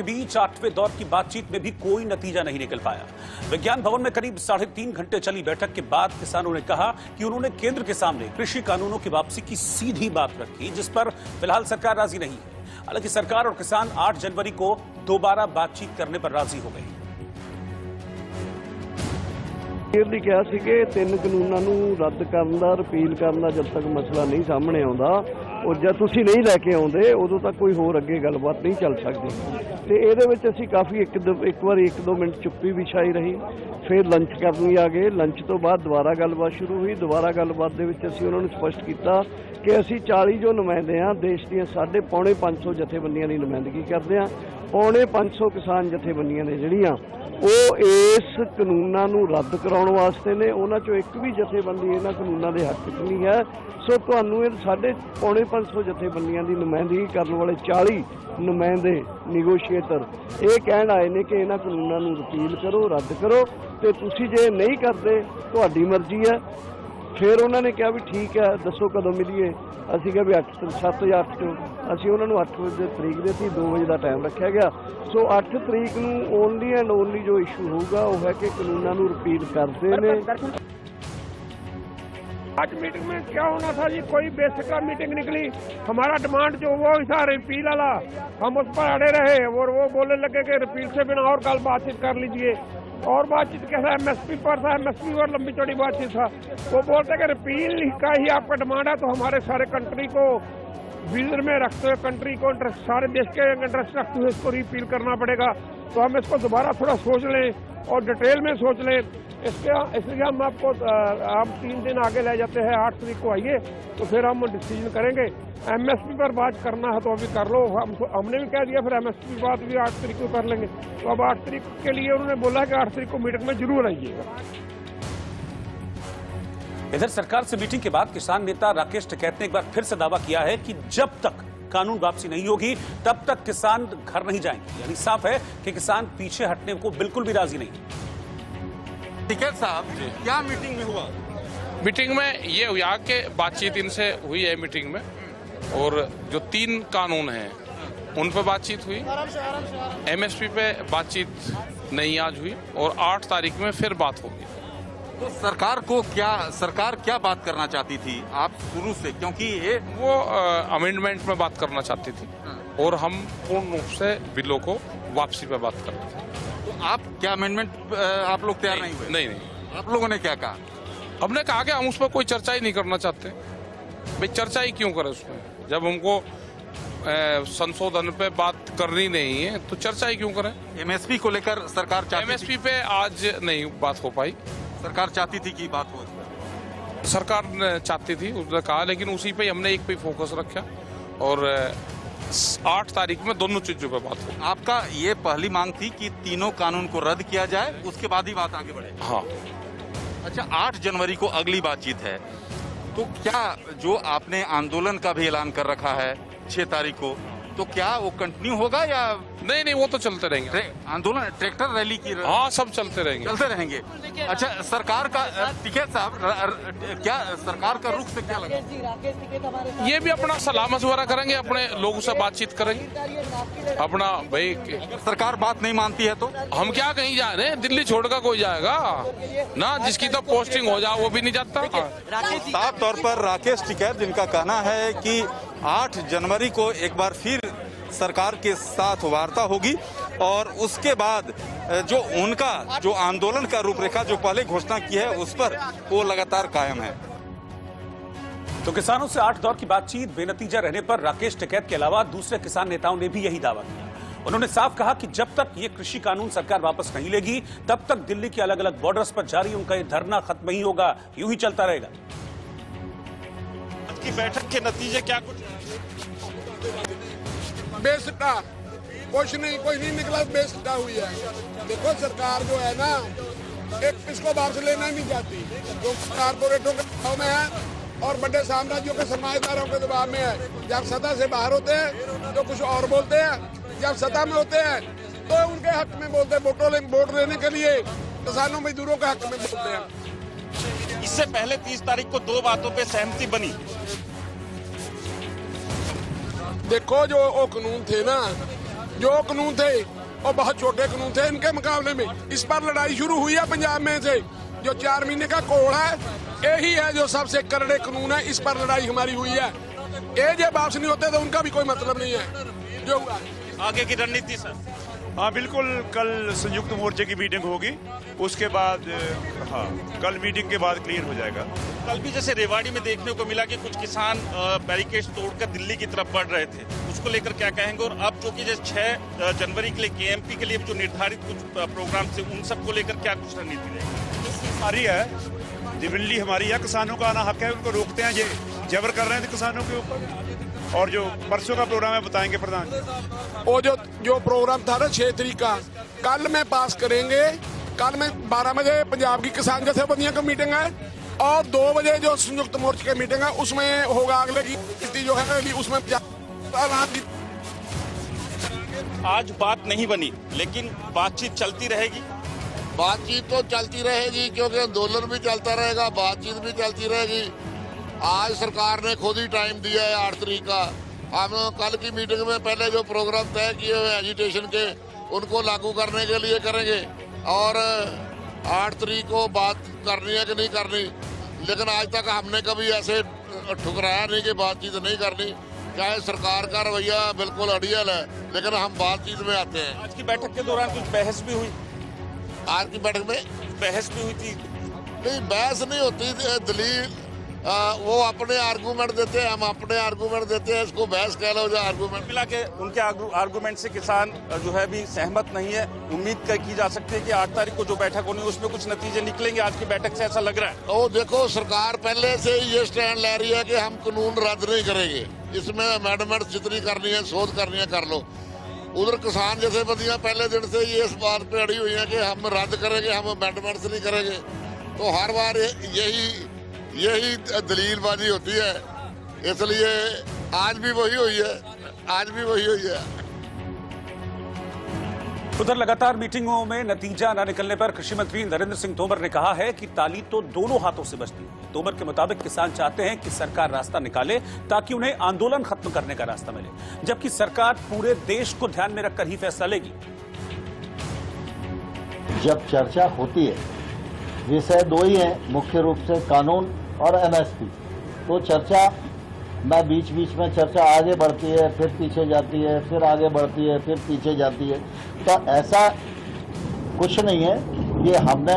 के बीच 8वें दौर की बातचीत में भी कोई नतीजा नहीं निकल पाया। विज्ञान भवन में करीब 3.5 घंटे चली बैठक के बाद किसानों ने कहा कि उन्होंने केंद्र के सामने कृषि कानूनों की वापसी की सीधी बात रखी, जिस पर फिलहाल सरकार राजी नहीं है। हालांकि सरकार और किसान 8 जनवरी को दोबारा बातचीत करने पर राजी हो गए। ने कहा कि 3 कानूनों को रद्द करने का रिपील करने का जब तक मसला नहीं सामने आता और जब तुसीं नहीं लैके आउंदे उदों तक कोई होर अगे गलबात नहीं चल सकती। तो ये असीं काफ़ी एक बार 1-2 मिनट चुप्पी भी छाई रही, फिर लंच करने आ गए। लंच तो बाद दोबारा गलबात शुरू हुई। दोबारा गलबात दे विच असीं उन्होंने स्पष्ट किया कि असीं 40 जो नुमाइंदे हाँ देश दी 550 जथेबंदियां की नुमाइंदगी करते हैं। 550 किसान जथेबंदियां ने जिहड़ियां ਉਹ इस कानूनों को रद्द कराने वास्ते ने, उन्हां चों एक भी जथेबंदी इन्हां कानूनों के हक च नहीं है। सो तुहानूं इह 550 जथेबंदियां की नुमाइंदगी करने वाले 40 नुमाइंदे निगोशिएटर ये कहण आए ने कि इन्हां कानूनों को रिपील करो, रद्द करो, तो तुसीं जे नहीं करते तुहाडी मर्जी है। फिर उन्होंने कहा भी ठीक है, दसो कदों मिलीए। असीं कहा भी 7 या 8 चो असीं उन्होंने 8 बजे तरीक दी, 2 बजे का टाइम रखा गया। सो 8 तरीक नूं ओनली एंड ओनली जो इशू होगा वह है कि कानूनों को रिपील करते हैं। आज मीटिंग में क्या होना था जी, कोई बेसिक मीटिंग निकली। हमारा डिमांड जो वो था रिपील वाला, हम उस पर अड़े रहे और वो बोलने लगे कि रिपील से बिना और कल बातचीत कर लीजिए। और बातचीत कैसा एमएसपी पर था, एमएसपी पर लंबी चौड़ी बातचीत था। वो बोलते कि रिपील का ही आपका डिमांड है, तो हमारे सारे कंट्री को विजन में रखते हुए, कंट्री को सारे देश के इंटरेस्ट रखते हुए इसको रिपील करना पड़ेगा। तो हम इसको दोबारा थोड़ा सोच लें और डिटेल में सोच लें। इसलिए हम आपको 3 दिन आगे ले जाते हैं। 8 तारीख को आइए तो फिर हम डिसीजन करेंगे। एमएसपी पर बात करना है तो अभी कर लो, हमने भी कह दिया। फिर एमएसपी की बात भी 8 तारीख को कर लेंगे। तो अब 8 तारीख के लिए उन्होंने बोला कि 8 तारीख को मीटिंग में जरूर आइएगा। इधर सरकार से मीटिंग के बाद किसान नेता राकेश टिकैत ने एक बार फिर से दावा किया है कि जब तक कानून वापसी नहीं होगी तब तक किसान घर नहीं जाएंगे। यानी साफ है कि किसान पीछे हटने को बिल्कुल भी राजी नहीं। टिकैत साहब, क्या मीटिंग में हुआ? मीटिंग में ये हुआ कि बातचीत इनसे हुई है मीटिंग में, और जो 3 कानून हैं उन पर बातचीत हुई। एमएसपी पे बातचीत नहीं आज हुई और 8 तारीख में फिर बात होगी। तो सरकार क्या बात करना चाहती थी आप शुरू से, क्योंकि ये वो अमेंडमेंट में बात करना चाहती थी और हम पूर्ण रूप से बिलों को वापसी पे बात कर रहे थे। तो आप क्या अमेंडमेंट आप लोग तैयार नहीं हुए? नहीं। आप लोगों ने क्या कहा? हमने कहा कि हम उस पर कोई चर्चा ही नहीं करना चाहते। भाई चर्चा ही क्यों करें उसमें, जब हमको संशोधन पे बात करनी नहीं है तो चर्चा ही क्यों करें। एमएसपी को लेकर सरकार चाहती एमएसपी पे आज नहीं बात हो पाई। सरकार चाहती थी कि बात हो, सरकार ने चाहती थी, उसने कहा, लेकिन उसी पे हमने एक पे फोकस रखा और 8 तारीख में दोनों चीजों पे बात हो। आपका ये पहली मांग थी कि तीनों कानून को रद्द किया जाए, उसके बाद ही बात आगे बढ़े। हाँ। अच्छा, 8 जनवरी को अगली बातचीत है, तो क्या जो आपने आंदोलन का भी ऐलान कर रखा है 6 तारीख को, तो क्या वो कंटिन्यू होगा या नहीं? वो तो चलते रहेंगे। आंदोलन, ट्रैक्टर रैली की? हाँ, सब चलते रहेंगे। अच्छा, सरकार का टिकैत साहब, क्या सरकार का रुख से क्या लगा? ये भी अपना सलाह मशवरा करेंगे, अपने लोगों से बातचीत करेंगे अपना। भाई सरकार बात नहीं मानती है तो हम क्या कहीं जा रहे हैं? दिल्ली छोड़कर कोई जाएगा ना, जिसकी तो पोस्टिंग हो जाए वो भी नहीं जाता। साफ तौर पर राकेश टिकैत, जिनका कहना है कि 8 जनवरी को एक बार फिर सरकार के साथ वार्ता होगी और उसके बाद जो आंदोलन का रूपरेखा जो पहले घोषणा की है उस पर वो लगातार कायम है। तो किसानों से 8 दौर की बातचीत बेनतीजा रहने पर राकेश टिकैत के अलावा दूसरे किसान नेताओं ने भी यही दावा किया। उन्होंने साफ कहा कि जब तक ये कृषि कानून सरकार वापस नहीं लेगी तब तक दिल्ली के अलग अलग बॉर्डर्स पर जारी उनका ये धरना खत्म नहीं होगा, यूं ही चलता रहेगा। आज की बैठक के नतीजे क्या कुछ? बेसिटा कुछ नहीं, कोई नहीं निकला, बेसिटा हुई है। देखो सरकार जो है ना, एक इसको वापस लेना नहीं चाहती, जो कारपोरेटों के दबाव में है और बड़े साम्राज्यों के सरमाएदारों के दबाव में है। जब सत्ता से बाहर होते हैं तो कुछ और बोलते हैं, जब सत्ता में होते हैं तो उनके हक में बोलते हैं। वोट लेने के लिए किसानों मजदूरों के हक में बोलते हैं। इससे पहले 30 तारीख को 2 बातों पे सहमति बनी। देखो जो वो कानून थे ना, जो कानून थे वो बहुत छोटे कानून थे इनके मुकाबले में। इस पर लड़ाई शुरू हुई है पंजाब में से, जो 4 महीने का कोड है यही है जो सबसे करड़े कानून है, इस पर लड़ाई हमारी हुई है। ये जो वापस नहीं होते तो उनका भी कोई मतलब नहीं है जो हुआ। आगे की रणनीति सर? हाँ बिल्कुल, कल संयुक्त मोर्चे की मीटिंग होगी, उसके बाद हाँ कल मीटिंग के बाद क्लियर हो जाएगा। कल भी जैसे रेवाड़ी में देखने को मिला कि कुछ किसान बैरिकेड तोड़कर दिल्ली की तरफ बढ़ रहे थे, उसको लेकर क्या कहेंगे? और अब जो कि जैसे 6 जनवरी के लिए केएमपी के लिए जो निर्धारित कुछ प्रोग्राम थे उन सबको लेकर क्या कुछ रणनीति रहेगी? हमारी है दिल्ली, हमारी है, किसानों का आना हक है, उनको रोकते हैं, ये जबर कर रहे हैं किसानों के ऊपर। और जो परसों का प्रोग्राम है बताएंगे प्रधान। वो जो प्रोग्राम था ना 6 तारीख का, कल में पास करेंगे। कल में 12 बजे पंजाब की किसान जथेबंदियों की मीटिंग है और 2 बजे जो संयुक्त मोर्चे की मीटिंग है उसमें होगा अगले की स्थिति जो है उसमें। आज बात नहीं बनी लेकिन बातचीत चलती रहेगी। बातचीत तो चलती रहेगी क्योंकि आंदोलन भी चलता रहेगा, बातचीत भी चलती रहेगी। आज सरकार ने खुद ही टाइम दिया है 8 तारीख का। हम कल की मीटिंग में पहले जो प्रोग्राम तय किए हुए एजुटेशन के उनको लागू करने के लिए करेंगे और 8 तारीख को बात करनी है कि नहीं करनी, लेकिन आज तक हमने कभी ऐसे ठुकराया नहीं कि बातचीत नहीं करनी। चाहे सरकार का रवैया बिल्कुल अड़ियल है लेकिन हम बातचीत में आते हैं। आज की बैठक के दौरान कुछ बहस भी हुई? आज की बैठक में बहस भी हुई थी? नहीं, बहस नहीं होती। दलील वो अपने आर्गूमेंट देते हैं, हम अपने आर्गूमेंट देते हैं, इसको बहस कह लो। जो आर्गूमेंट मिला के उनके आर्गूमेंट से किसान जो है भी सहमत नहीं है। उम्मीद की जा सकती है कि 8 तारीख को जो बैठक होनी है उसमें कुछ नतीजे निकलेंगे। आज की बैठक से ऐसा लग रहा है। तो देखो, सरकार पहले से ये स्टैंड ले रही है कि हम कानून रद्द नहीं करेंगे, इसमें अमेंडमेंट जितनी करनी है, शोध करनी है, कर लो। उधर किसान जथेबंदियां पहले दिन से ये इस बात पे अड़ी हुई है कि हम रद्द करेंगे, हम अमेंडमेंट्स नहीं करेंगे। तो हर बार यही दलीलबाजी होती है, इसलिए आज भी वही हुई है। उधर लगातार मीटिंगों में नतीजा न निकलने पर कृषि मंत्री नरेंद्र सिंह तोमर ने कहा है कि ताली तो दोनों हाथों से बजती है। तोमर के मुताबिक किसान चाहते हैं कि सरकार रास्ता निकाले ताकि उन्हें आंदोलन खत्म करने का रास्ता मिले, जबकि सरकार पूरे देश को ध्यान में रखकर ही फैसला लेगी। जब चर्चा होती है, विषय 2 ही है मुख्य रूप से, कानून और एमएसपी। तो चर्चा में बीच में चर्चा आगे बढ़ती है, फिर पीछे जाती है, फिर आगे बढ़ती है, फिर पीछे जाती है। तो ऐसा कुछ नहीं है कि हमने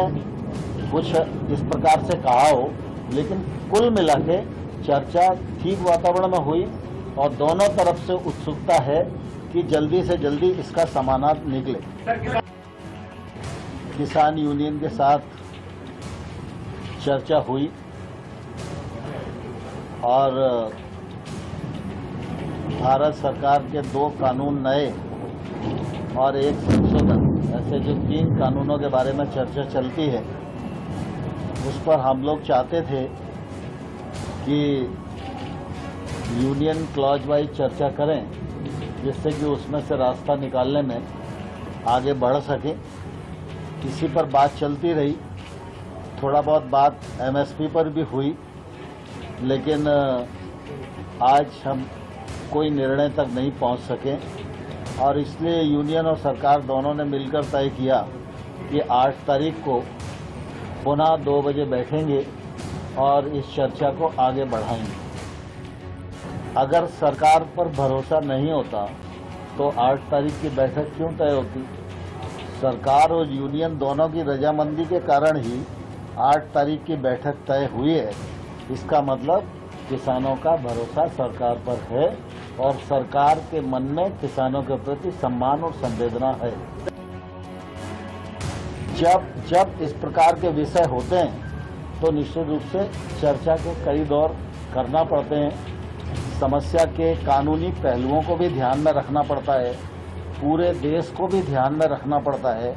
कुछ इस प्रकार से कहा हो, लेकिन कुल मिला के चर्चा ठीक वातावरण में हुई और दोनों तरफ से उत्सुकता है कि जल्दी से जल्दी इसका समाधान निकले। किसान यूनियन के साथ चर्चा हुई और भारत सरकार के 2 कानून नए और 1 संशोधन, ऐसे जो 3 कानूनों के बारे में चर्चा चलती है, उस पर हम लोग चाहते थे कि यूनियन क्लॉज वाइज चर्चा करें, जिससे कि उसमें से रास्ता निकालने में आगे बढ़ सके। इसी पर बात चलती रही। थोड़ा बहुत बात एमएसपी पर भी हुई, लेकिन आज हम कोई निर्णय तक नहीं पहुंच सके और इसलिए यूनियन और सरकार दोनों ने मिलकर तय किया कि 8 तारीख को पुनः 2 बजे बैठेंगे और इस चर्चा को आगे बढ़ाएंगे। अगर सरकार पर भरोसा नहीं होता तो 8 तारीख की बैठक क्यों तय होती? सरकार और यूनियन दोनों की रजामंदी के कारण ही 8 तारीख की बैठक तय हुई है। इसका मतलब किसानों का भरोसा सरकार पर है और सरकार के मन में किसानों के प्रति सम्मान और संवेदना है। जब इस प्रकार के विषय होते हैं तो निश्चित रूप से चर्चा के कई दौर करना पड़ते हैं। समस्या के कानूनी पहलुओं को भी ध्यान में रखना पड़ता है, पूरे देश को भी ध्यान में रखना पड़ता है।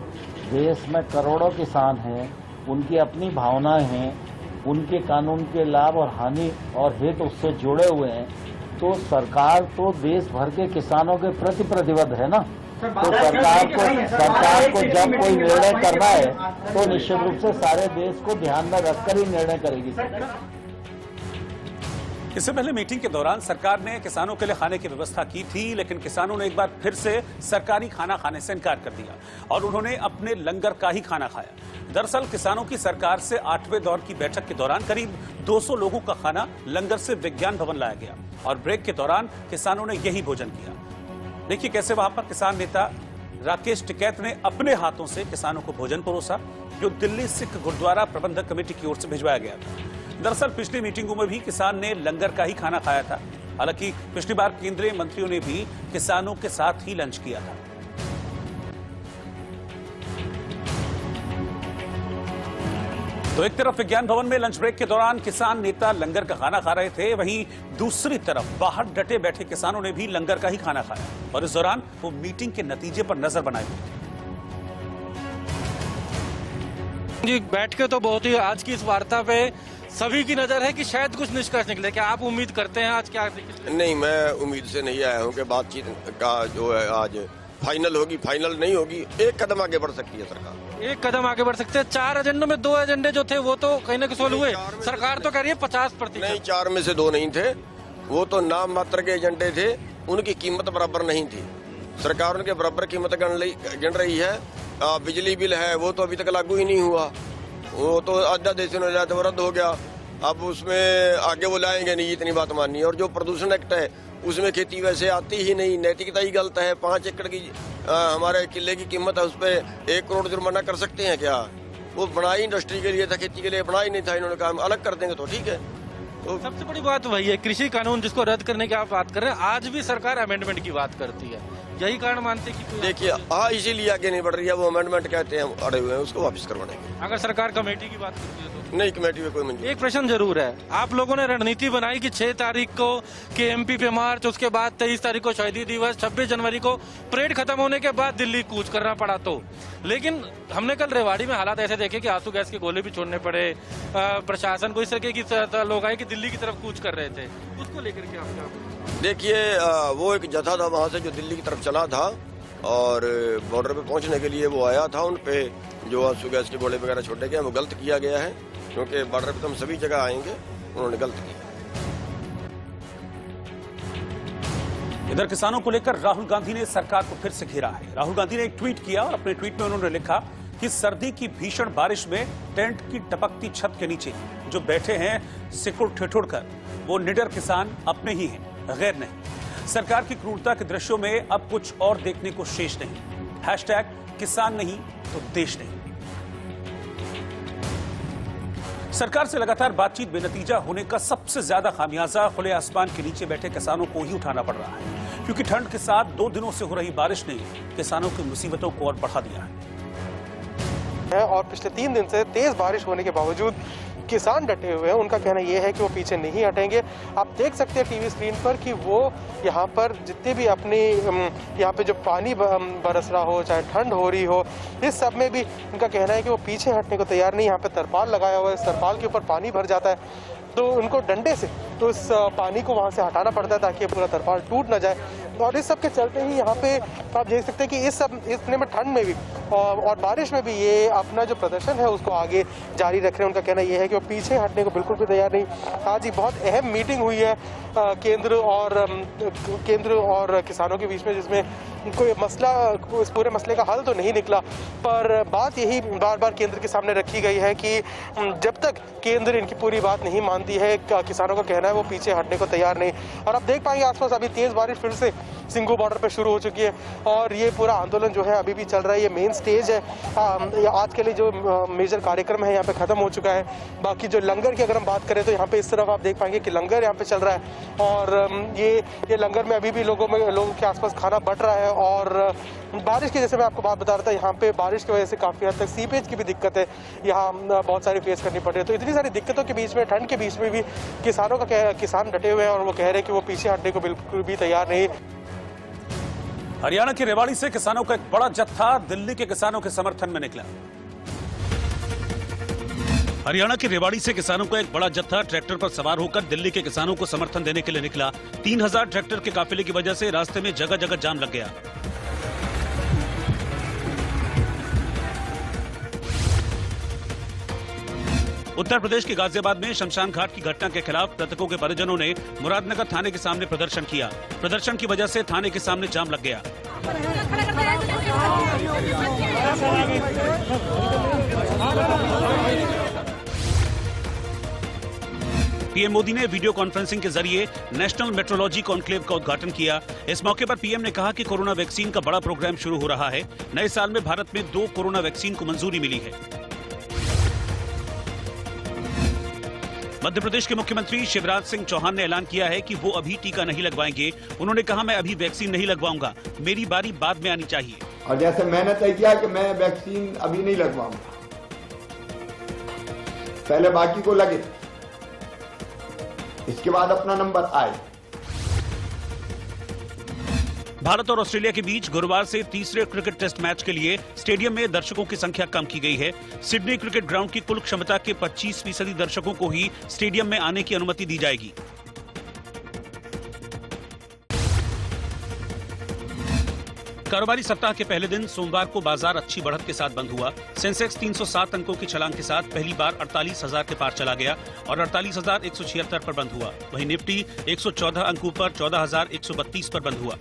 देश में करोड़ों किसान हैं, उनकी अपनी भावनाएं हैं, उनके कानून के लाभ और हानि और हित उससे जुड़े हुए हैं। तो सरकार तो देश भर के किसानों के प्रति प्रतिबद्ध है ना। तो सरकार को जब कोई निर्णय करना है तो निश्चित रूप से सारे देश को ध्यान में रखकर ही निर्णय करेगी। इससे पहले मीटिंग के दौरान सरकार ने किसानों के लिए खाने की व्यवस्था की थी, लेकिन किसानों ने एक बार फिर से सरकारी खाना खाने से इनकार कर दिया और उन्होंने अपने लंगर का ही खाना खाया। दरअसल किसानों की सरकार से 8वें दौर की बैठक के दौरान करीब 200 लोगों का खाना लंगर से विज्ञान भवन लाया गया और ब्रेक के दौरान किसानों ने यही भोजन किया। देखिए कैसे वहां पर किसान नेता राकेश टिकैत ने अपने हाथों से किसानों को भोजन परोसा, जो दिल्ली सिख गुरुद्वारा प्रबंधक कमेटी की ओर से भिजवाया गया था। दरअसल पिछली मीटिंगों में भी किसान ने लंगर का ही खाना खाया था। हालांकि पिछली बार केंद्रीय मंत्रियों ने भी किसानों के साथ ही लंच किया था। तो एक तरफ विज्ञान भवन में लंच ब्रेक के दौरान किसान नेता लंगर का खाना खा रहे थे, वहीं दूसरी तरफ बाहर डटे बैठे किसानों ने भी लंगर का ही खाना खाया और इस दौरान वो मीटिंग के नतीजे पर नजर बनाए हुए थे। जी, बैठ के तो बहुत ही आज की इस वार्ता पे सभी की नजर है कि शायद कुछ निष्कर्ष निकले। क्या आप उम्मीद करते हैं आज क्या? नहीं, मैं उम्मीद से नहीं आया हूँ कि बातचीत का जो है आज फाइनल होगी। फाइनल नहीं होगी, एक कदम आगे बढ़ सकती है सरकार। एक कदम आगे बढ़ सकते हैं। 4 एजेंडों में 2 एजेंडे जो थे वो तो कहीं ना कहीं सोल्व हुए। सरकार तो कह रही है 50%। नहीं, 4 में से 2 नहीं थे, वो तो नाम मात्र के एजेंडे थे, उनकी कीमत बराबर नहीं थी। सरकार उनके बराबर कीमत गिन रही है। बिजली बिल है वो तो अभी तक लागू ही नहीं हुआ, वो तो अध्यादेश वो रद्द हो गया। अब उसमें आगे वो लाएंगे नहीं, इतनी बात माननी है। और जो प्रदूषण एक्ट है उसमें खेती वैसे आती ही नहीं, नैतिकता ही गलत है। 5 एकड़ की हमारे किले की कीमत है, उस पर 1 करोड़ जुर्माना कर सकते हैं क्या? वो बनाई इंडस्ट्री के लिए था, खेती के लिए बना ही नहीं था। इन्होंने कहा अलग कर देंगे तो ठीक है। तो सबसे बड़ी बात वही है, कृषि कानून जिसको रद्द करने की आप बात कर रहे हैं, आज भी सरकार अमेंडमेंट की बात करती है। यही कारण मानते हैं कि देखिए इसीलिए आगे नहीं बढ़ रही है। वो अमेंडमेंट कहते हैं अड़े हुए हैं, उसको वापस करवाने के। अगर सरकार कमेटी की बात करती है तो नहीं, कमेटी में कोई मंजूर। एक प्रश्न जरूर है, आप लोगों ने रणनीति बनाई कि 6 तारीख को KMP पे मार्च, उसके बाद 23 तारीख को शहीदी दिवस, 26 जनवरी को परेड खत्म होने के बाद दिल्ली कूच करना पड़ा। तो लेकिन हमने कल रेवाड़ी में हालात ऐसे देखे कि आंसू गैस के गोले भी छोड़ने पड़े, प्रशासन को इस तरह की लोग आए कि दिल्ली की तरफ कूच कर रहे थे। उसको लेकर के आप क्या? देखिए वो एक जत्था था वहाँ से जो दिल्ली की तरफ चला था और बॉर्डर पे पहुंचने के लिए वो आया था। उन पे जो आंसू गैस के गोले वगैरह छोड़े गए वो गलत किया गया है, क्योंकि बॉर्डर पे तो हम सभी जगह आएंगे, उन्होंने गलत किया। इधर किसानों को लेकर राहुल गांधी ने सरकार को फिर से घेरा है। राहुल गांधी ने एक ट्वीट किया और अपने ट्वीट में उन्होंने लिखा कि सर्दी की भीषण बारिश में टेंट की टपकती छत के नीचे जो बैठे हैं सिकुड़ ठिठुर कर, वो निडर किसान अपने ही हैं, गैर नहीं। सरकार की क्रूरता के दृश्यों में अब कुछ और देखने को शेष नहीं। हैशटैग किसान नहीं तो देश नहीं। सरकार से लगातार बातचीत बेनतीजा होने का सबसे ज्यादा खामियाजा खुले आसमान के नीचे बैठे किसानों को ही उठाना पड़ रहा है, क्योंकि ठंड के साथ 2 दिनों से हो रही बारिश ने किसानों की मुसीबतों को और बढ़ा दिया है। और पिछले 3 दिन से तेज बारिश होने के बावजूद किसान डटे हुए हैं। उनका कहना यह है कि वो पीछे नहीं हटेंगे। आप देख सकते हैं टीवी स्क्रीन पर कि वो यहाँ पर जितने भी अपने यहाँ पे जो पानी बरस रहा हो, चाहे ठंड हो रही हो, इस सब में भी उनका कहना है कि वो पीछे हटने को तैयार नहीं। यहाँ पे तरपाल लगाया हुआ है, इस तरपाल के ऊपर पानी भर जाता है तो उनको डंडे से तो इस पानी को वहाँ से हटाना पड़ता है ताकि पूरा तरपाल टूट ना जाए। और इस सब के चलते ही यहाँ पे आप देख सकते हैं कि इतने में ठंड में भी और बारिश में भी ये अपना जो प्रदर्शन है उसको आगे जारी रख रहे हैं। उनका कहना ये है कि वो पीछे हटने को बिल्कुल भी तैयार नहीं। आज ही बहुत अहम मीटिंग हुई है केंद्र और किसानों के बीच में, जिसमें कोई मसला, इस पूरे मसले का हल तो नहीं निकला, पर बात यही बार बार केंद्र के सामने रखी गई है कि जब तक केंद्र इनकी पूरी बात नहीं मानती है, किसानों का कहना है वो पीछे हटने को तैयार नहीं। और आप देख पाएंगे आसपास अभी तेज बारिश फिर से सिंघू बॉर्डर पे शुरू हो चुकी है और ये पूरा आंदोलन जो है अभी भी चल रहा है। ये मेन स्टेज है। आज के लिए जो मेजर कार्यक्रम है यहाँ पे खत्म हो चुका है। बाकी जो लंगर की अगर हम बात करें तो यहाँ पे इस तरफ आप देख पाएंगे कि लंगर यहाँ पे चल रहा है और ये लंगर में अभी भी लोगों के आसपास खाना बट रहा है। और बारिश की, जैसे मैं आपको बात बता रहा था, यहाँ पे बारिश की वजह से काफ़ी हद तक सीपेज की भी दिक्कत है यहाँ बहुत सारी फेस करनी पड़ रही है। तो इतनी सारी दिक्कतों के बीच में, ठंड के बीच में भी किसान डटे हुए हैं और वो कह रहे हैं कि वो पीछे हटने को बिल्कुल भी तैयार नहीं। हरियाणा के रेवाड़ी से किसानों का एक बड़ा जत्था दिल्ली के किसानों के समर्थन में निकला। हरियाणा के रेवाड़ी से किसानों का एक बड़ा जत्था ट्रैक्टर पर सवार होकर दिल्ली के किसानों को समर्थन देने के लिए निकला। 3000 ट्रैक्टर के काफिले की वजह से रास्ते में जगह जगह जाम लग गया। उत्तर प्रदेश के गाजियाबाद में शमशान घाट की घटना के खिलाफ मृतकों के परिजनों ने मुरादनगर थाने के सामने प्रदर्शन किया। प्रदर्शन की वजह से थाने के सामने जाम लग गया। पीएम मोदी ने वीडियो कॉन्फ्रेंसिंग के जरिए नेशनल मेट्रोलॉजी कॉन्क्लेव का उद्घाटन किया। इस मौके पर पीएम ने कहा कि कोरोना वैक्सीन का बड़ा प्रोग्राम शुरू हो रहा है। नए साल में भारत में 2 कोरोना वैक्सीन को मंजूरी मिली है। मध्य प्रदेश के मुख्यमंत्री शिवराज सिंह चौहान ने ऐलान किया है कि वो अभी टीका नहीं लगवाएंगे। उन्होंने कहा, मैं अभी वैक्सीन नहीं लगवाऊंगा, मेरी बारी बाद में आनी चाहिए। और जैसे मैंने तय किया कि मैं वैक्सीन अभी नहीं लगवाऊंगा, पहले बाकी को लगे, इसके बाद अपना नंबर आए। भारत और ऑस्ट्रेलिया के बीच गुरुवार से तीसरे क्रिकेट टेस्ट मैच के लिए स्टेडियम में दर्शकों की संख्या कम की गई है। सिडनी क्रिकेट ग्राउंड की कुल क्षमता के 25% दर्शकों को ही स्टेडियम में आने की अनुमति दी जाएगी। कारोबारी सप्ताह के पहले दिन सोमवार को बाजार अच्छी बढ़त के साथ बंद हुआ। सेंसेक्स 307 अंकों की छलांग के साथ पहली बार 48,000 के पार चला गया और 48,176 पर बंद हुआ। वहीं निफ्टी 114 अंकों पर 14,132 पर बंद हुआ।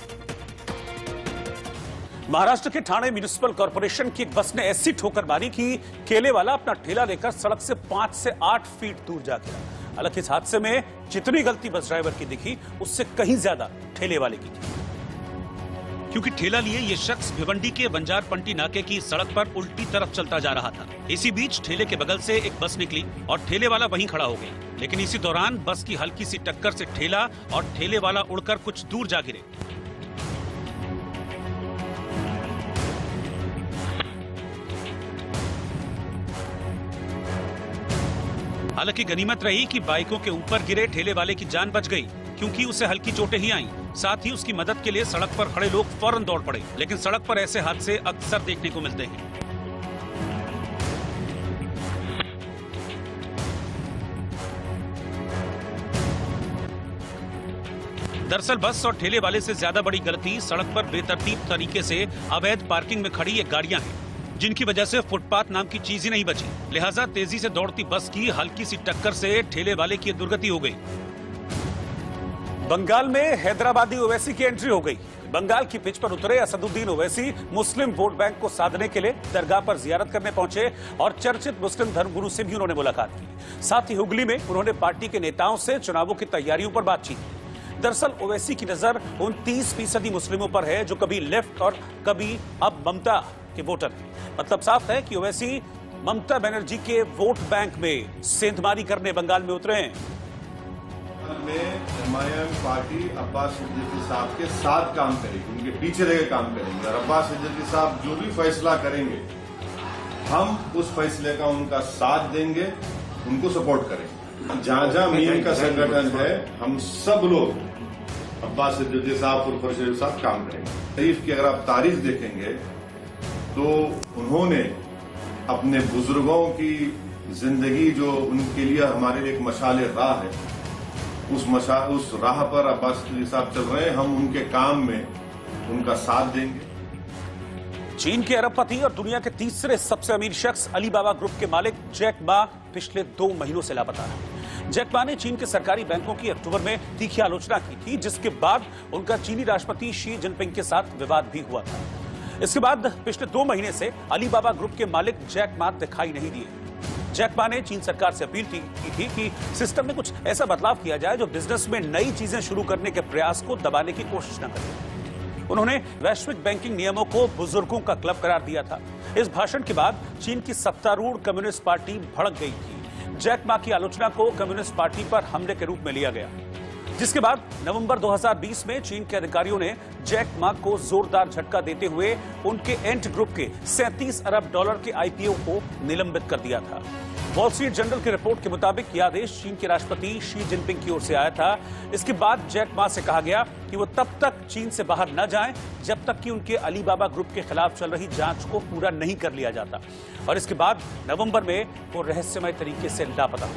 महाराष्ट्र के ठाणे म्युनिसिपल कॉर्पोरेशन की एक बस ने ऐसी ठोकर मारी कि केले वाला अपना ठेला लेकर सड़क से 5 से 8 फीट दूर जा गिरा। हालांकि इस हादसे में जितनी गलती बस ड्राइवर की दिखी, उससे कहीं ज्यादा ठेले वाले की थी, क्योंकि ठेला लिए ये शख्स भिवंडी के बंजारपंटी नाके की सड़क पर उल्टी तरफ चलता जा रहा था। इसी बीच ठेले के बगल से एक बस निकली और ठेले वाला वहीं खड़ा हो गया। लेकिन इसी दौरान बस की हल्की सी टक्कर से ठेला और ठेले वाला उड़कर कुछ दूर जा गिरे। हालांकि गनीमत रही कि बाइकों के ऊपर गिरे ठेले वाले की जान बच गई, क्योंकि उसे हल्की चोटें ही आईं। साथ ही उसकी मदद के लिए सड़क पर खड़े लोग फौरन दौड़ पड़े। लेकिन सड़क पर ऐसे हादसे अक्सर देखने को मिलते हैं। दरअसल बस और ठेले वाले से ज्यादा बड़ी गलती सड़क पर बेतरतीब तरीके से अवैध पार्किंग में खड़ी ये गाड़ियां हैं, जिनकी वजह से फुटपाथ नाम की चीज ही नहीं बची। लिहाजा तेजी से दौड़ती बस की हल्की सी टक्कर से ठेले वाले की दुर्गति हो गई। बंगाल में हैदराबादी ओवैसी की एंट्री हो गई। बंगाल की पिच पर उतरे असदुद्दीन ओवैसी मुस्लिम वोट बैंक को साधने के लिए दरगाह पर जियारत करने पहुंचे और चर्चित मुस्लिम धर्मगुरु से भी उन्होंने मुलाकात की। साथ ही हुगली में उन्होंने पार्टी के नेताओं से चुनावों की तैयारियों पर बातचीत की। दरअसल ओवैसी की नजर उन 30% मुस्लिमों पर है जो कभी लेफ्ट और कभी अब ममता के वोटर हैं। मतलब साफ है कि ओवैसी ममता बनर्जी के वोट बैंक में सेंधमारी करने बंगाल में उतरे हैं। में एमआईएम पार्टी अब्बास सिद्दीकी साहब के साथ काम करेगी, उनके पीछे रह के काम करेंगे और अब्बास सिद्दीकी साहब जो भी फैसला करेंगे हम उस फैसले का उनका साथ देंगे, उनको सपोर्ट करेंगे। जहां जहां मीम का संगठन है हम सब लोग अब्बास सिद्दीकी साहब और फरशद साहब काम करेंगे। शरीफ की अगर आप तारीख देखेंगे तो उन्होंने अपने बुजुर्गों की जिंदगी जो उनके लिए हमारे लिए एक मशाले राह है, उस राह पर अब्बास सिद्दीकी साहब चल रहे हैं। हम उनके काम में उनका साथ देंगे। चीन के अरबपति और दुनिया के तीसरे सबसे अमीर शख्स अलीबाबा ग्रुप के मालिक जैक मा पिछले 2 महीनों से लापता है। जैक मा ने चीन के सरकारी बैंकों की अक्टूबर में तीखी आलोचना की थी, जिसके बाद उनका चीनी राष्ट्रपति शी जिनपिंग के साथ विवाद भी हुआ था। इसके बाद पिछले 2 महीने से अलीबाबा ग्रुप के मालिक जैक मा दिखाई नहीं दिए। जैक मा ने चीन सरकार से अपील की थी कि सिस्टम में कुछ ऐसा बदलाव किया जाए जो बिजनेस में नई चीजें शुरू करने के प्रयास को दबाने की कोशिश न करे। उन्होंने वैश्विक बैंकिंग नियमों को बुजुर्गों का क्लब करार दिया था। इस भाषण के बाद चीन की सत्तारूढ़ कम्युनिस्ट पार्टी भड़क गई थी। जैक मा की आलोचना को कम्युनिस्ट पार्टी पर हमले के रूप में लिया गया, जिसके बाद नवंबर 2020 में चीन के अधिकारियों ने जैक मा को जोरदार झटका देते हुए उनके एंट ग्रुप के 37 अरब डॉलर के आईपीओ को निलंबित कर दिया था। वॉल स्ट्रीट जर्नल की रिपोर्ट के मुताबिक यह आदेश चीन के राष्ट्रपति शी जिनपिंग की ओर से आया था। इसके बाद जैक मा से कहा गया कि वो तब तक चीन से बाहर न जाएं जब तक कि उनके अलीबाबा ग्रुप के खिलाफ चल रही जांच को पूरा नहीं कर लिया जाता। और इसके बाद नवंबर में वो रहस्यमय तरीके से लापता हो।